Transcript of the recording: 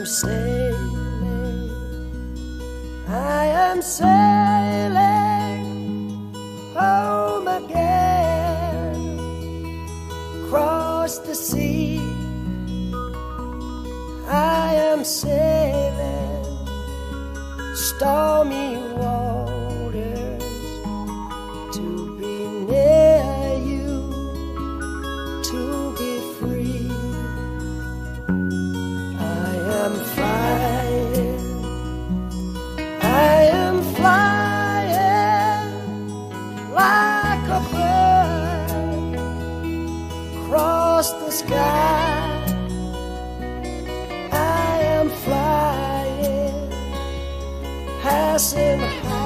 am sailing, I am sailing home again, across the sea. I am sailing stormy waters to be near you, to be free. I am flying, I am flying like a bird across the sky. I am flying, passing high.